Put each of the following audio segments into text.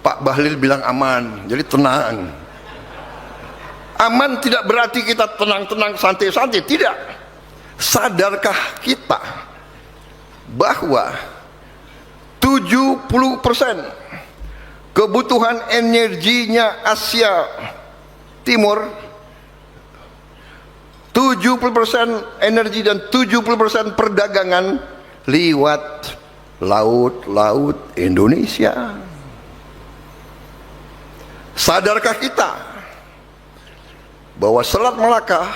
Pak Bahlil bilang aman, jadi tenang. Aman tidak berarti kita tenang-tenang, santai-santai, tidak. Sadarkah kita bahwa 70% kebutuhan energinya Asia Timur, 70% energi dan 70% perdagangan lewat laut Indonesia. Sadarkah kita bahwa Selat Melaka,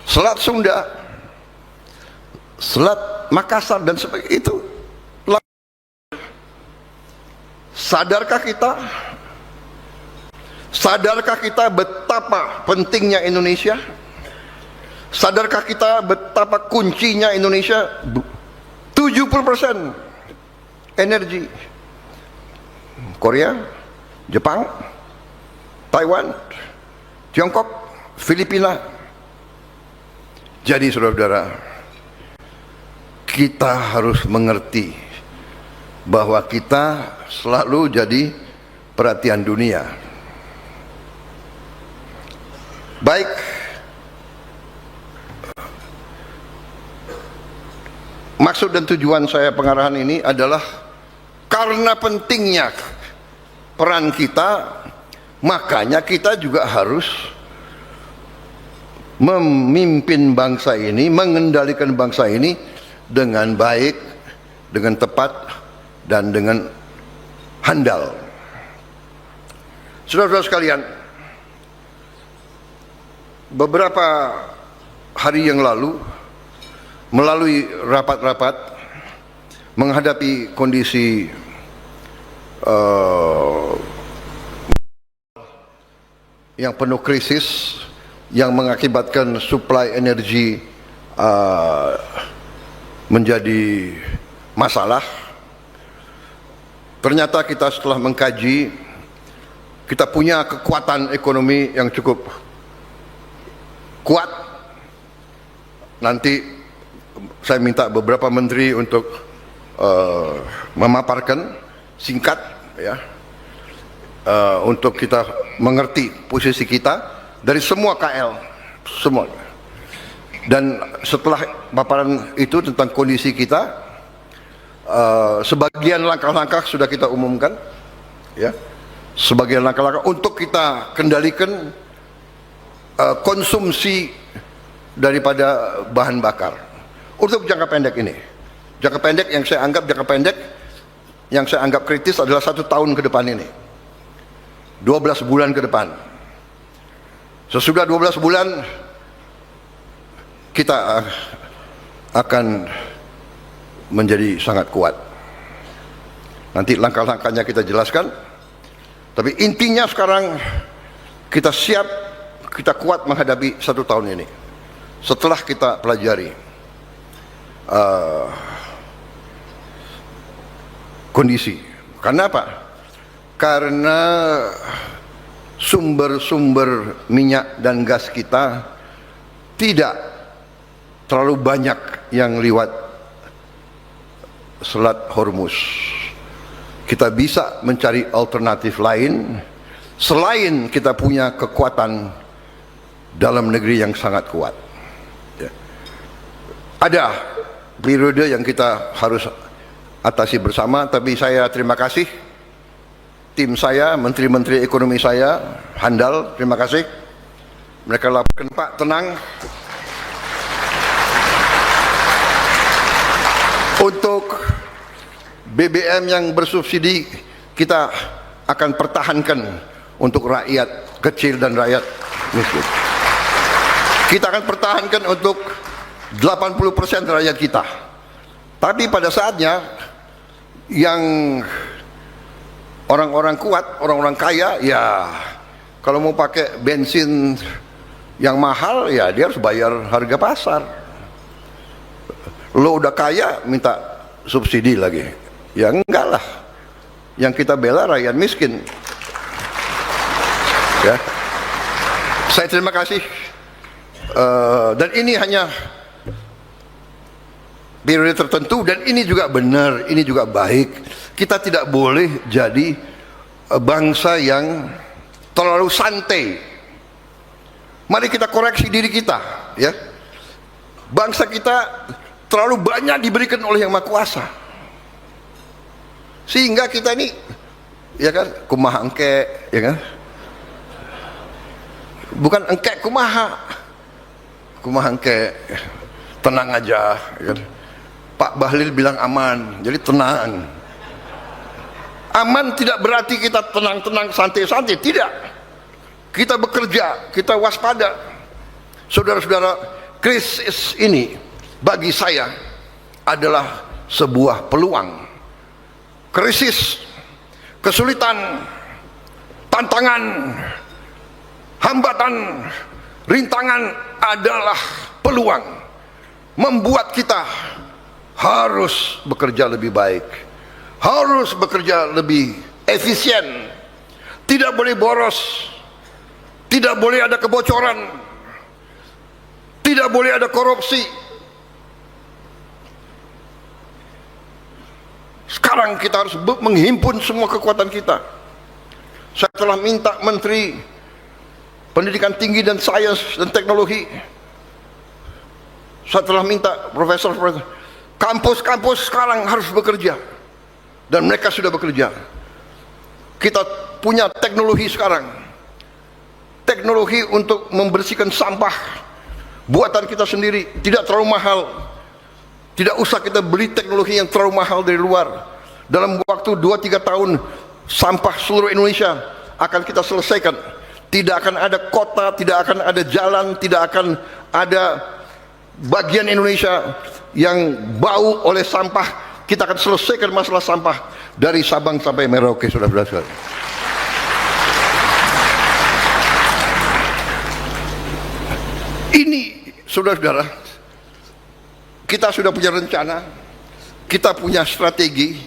Selat Sunda, Selat Makassar dan sebagainya itu, sadarkah kita betapa pentingnya Indonesia? Sadarkah kita betapa kuncinya Indonesia? 70% energi Korea, Jepang, Taiwan, Tiongkok, Filipina. Jadi saudara-saudara, kita harus mengerti bahwa kita selalu jadi perhatian dunia. Baik, maksud dan tujuan saya pengarahan ini adalah karena pentingnya peran kita, makanya kita juga harus memimpin bangsa ini, mengendalikan bangsa ini dengan baik, dengan tepat, dan dengan handal. Saudara-saudara sekalian, beberapa hari yang lalu melalui rapat-rapat menghadapi kondisi yang penuh krisis yang mengakibatkan suplai energi menjadi masalah. Ternyata kita setelah mengkaji, kita punya kekuatan ekonomi yang cukup kuat. Nanti saya minta beberapa menteri untuk memaparkan singkat ya, untuk kita mengerti posisi kita dari semua KL, semua. Dan setelah paparan itu tentang kondisi kita, sebagian langkah-langkah sudah kita umumkan, ya, sebagian langkah-langkah untuk kita kendalikan konsumsi daripada bahan bakar untuk jangka pendek ini. Jangka pendek yang saya anggap kritis adalah 1 tahun ke depan ini, 12 bulan ke depan. Sesudah 12 bulan kita akan menjadi sangat kuat. Nanti langkah-langkahnya kita jelaskan. Tapi intinya sekarang kita siap, kita kuat menghadapi 1 tahun ini. Setelah kita pelajari kondisi. Karena apa? Karena sumber-sumber minyak dan gas kita tidak terlalu banyak yang lewat Selat Hormuz. Kita bisa mencari alternatif lain selain kita punya kekuatan dalam negeri yang sangat kuat. Ya. Ada periode yang kita harus atasi bersama, tapi saya terima kasih tim saya, menteri-menteri ekonomi saya, handal, terima kasih. Mereka laporkan, Pak, tenang. Untuk BBM yang bersubsidi kita akan pertahankan untuk rakyat kecil dan rakyat miskin. Kita akan pertahankan untuk 80% rakyat kita. Tapi pada saatnya yang orang-orang kuat, orang-orang kaya, ya kalau mau pakai bensin yang mahal, ya dia harus bayar harga pasar. Lo udah kaya minta subsidi lagi, ya enggak lah. Yang kita bela rakyat miskin. Ya, saya terima kasih. Dan ini hanya periode tertentu, dan ini juga benar, ini juga baik. Kita tidak boleh jadi bangsa yang terlalu santai. Mari kita koreksi diri kita, ya. Bangsa kita terlalu banyak diberikan oleh Yang Maha Kuasa, sehingga kita ini, ya kan, kumaha engke, ya kan, bukan engke kumaha engke, tenang aja, ya kan? Pak Bahlil bilang aman, jadi tenang. Aman tidak berarti kita tenang-tenang, santai-santai, tidak. Kita bekerja, kita waspada. Saudara-saudara, krisis ini bagi saya adalah sebuah peluang. Krisis, kesulitan, tantangan, hambatan, rintangan adalah peluang membuat kita harus bekerja lebih baik, harus bekerja lebih efisien, tidak boleh boros, tidak boleh ada kebocoran, tidak boleh ada korupsi. Sekarang kita harus menghimpun semua kekuatan kita. Saya telah minta Menteri Pendidikan Tinggi dan Sains dan Teknologi, saya telah minta profesor, kampus-kampus sekarang harus bekerja, dan mereka sudah bekerja. Kita punya teknologi sekarang, teknologi untuk membersihkan sampah buatan kita sendiri, tidak terlalu mahal. Tidak usah kita beli teknologi yang terlalu mahal dari luar. Dalam waktu 2-3 tahun sampah seluruh Indonesia akan kita selesaikan. Tidak akan ada kota, tidak akan ada jalan, tidak akan ada bagian Indonesia yang bau oleh sampah. Kita akan selesaikan masalah sampah dari Sabang sampai Merauke, saudara-saudara. Ini, saudara-saudara, kita sudah punya rencana, kita punya strategi,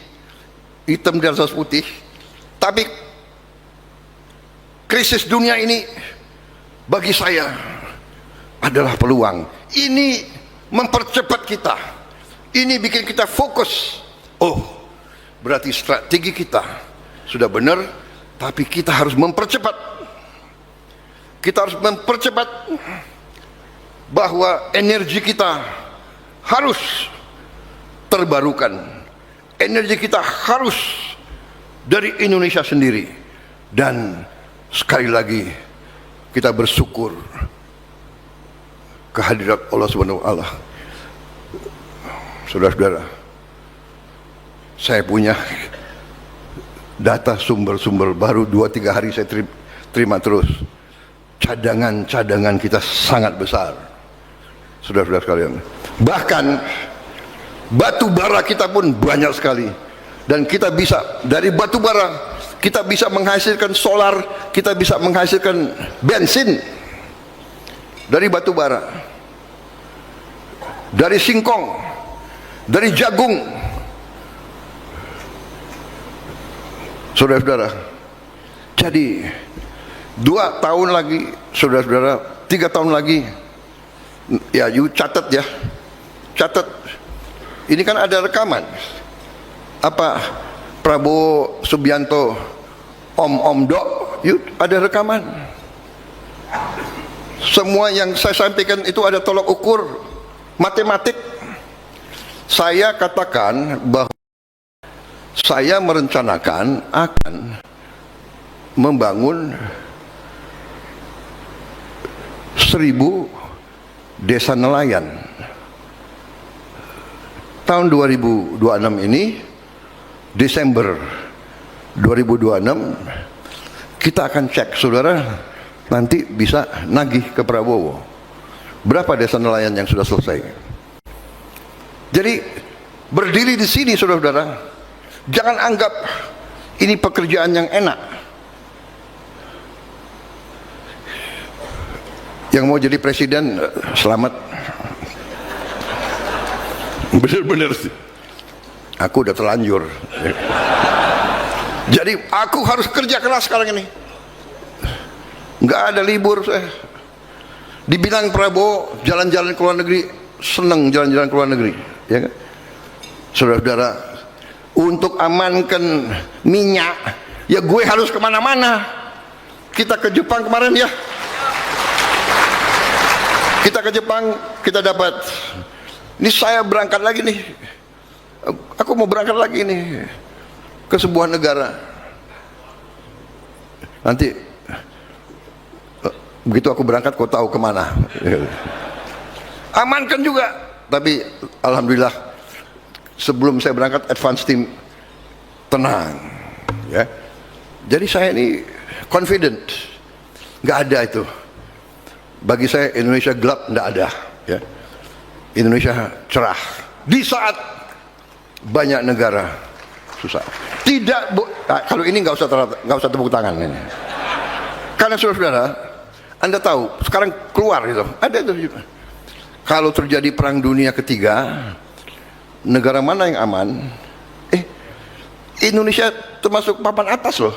hitam di atas putih. Tapi krisis dunia ini bagi saya adalah peluang. Ini mempercepat kita, ini bikin kita fokus. Oh, berarti strategi kita sudah benar, tapi kita harus mempercepat. Kita harus mempercepat bahwa energi kita harus terbarukan. Energi kita harus dari Indonesia sendiri. Dan sekali lagi kita bersyukur kehadirat Allah Subhanahu wa taala. Saudara-saudara, saya punya data sumber-sumber baru 2-3 hari saya terima terus. Cadangan-cadangan kita sangat besar, saudara-saudara sekalian. Bahkan batu bara kita pun banyak sekali, dan kita bisa dari batu bara kita bisa menghasilkan solar, kita bisa menghasilkan bensin dari batu bara, dari singkong, dari jagung. Saudara-saudara, jadi 2 tahun lagi, saudara-saudara, 3 tahun lagi, ya, you catat ya, catat. Ini kan ada rekaman. Apa Prabowo Subianto Om Dok, yuk, ada rekaman. Semua yang saya sampaikan itu ada tolok ukur matematik. Saya katakan bahwa saya merencanakan akan membangun 1000 desa nelayan. Tahun 2026 ini, Desember 2026, kita akan cek, saudara, nanti bisa nagih ke Prabowo berapa desa nelayan yang sudah selesai. Jadi berdiri di sini, saudara-saudara, jangan anggap ini pekerjaan yang enak. Yang mau jadi presiden, selamat. Bener-bener sih, aku udah terlanjur. Jadi aku harus kerja keras sekarang ini, nggak ada libur saya. Dibilang Prabowo jalan-jalan ke luar negeri, seneng jalan-jalan ke luar negeri, ya kan? Saudara-saudara, untuk amankan minyak Ya gue harus kemana-mana. Kita ke Jepang kemarin ya. Kita ke Jepang, kita dapat. Ini saya berangkat lagi nih. Aku mau berangkat lagi nih ke sebuah negara. Nanti begitu aku berangkat, kau tahu kemana. Amankan juga. Tapi alhamdulillah sebelum saya berangkat, advance team tenang. Ya. Jadi saya ini confident. Nggak ada itu. Bagi saya Indonesia gelap, nggak ada. Ya. Indonesia cerah. Di saat banyak negara susah. Tidak, kalau ini nggak usah tepuk tangan ini. Karena saudara, Anda tahu sekarang keluar itu. Ada itu. Kalau terjadi perang dunia ketiga, negara mana yang aman? Indonesia termasuk papan atas loh.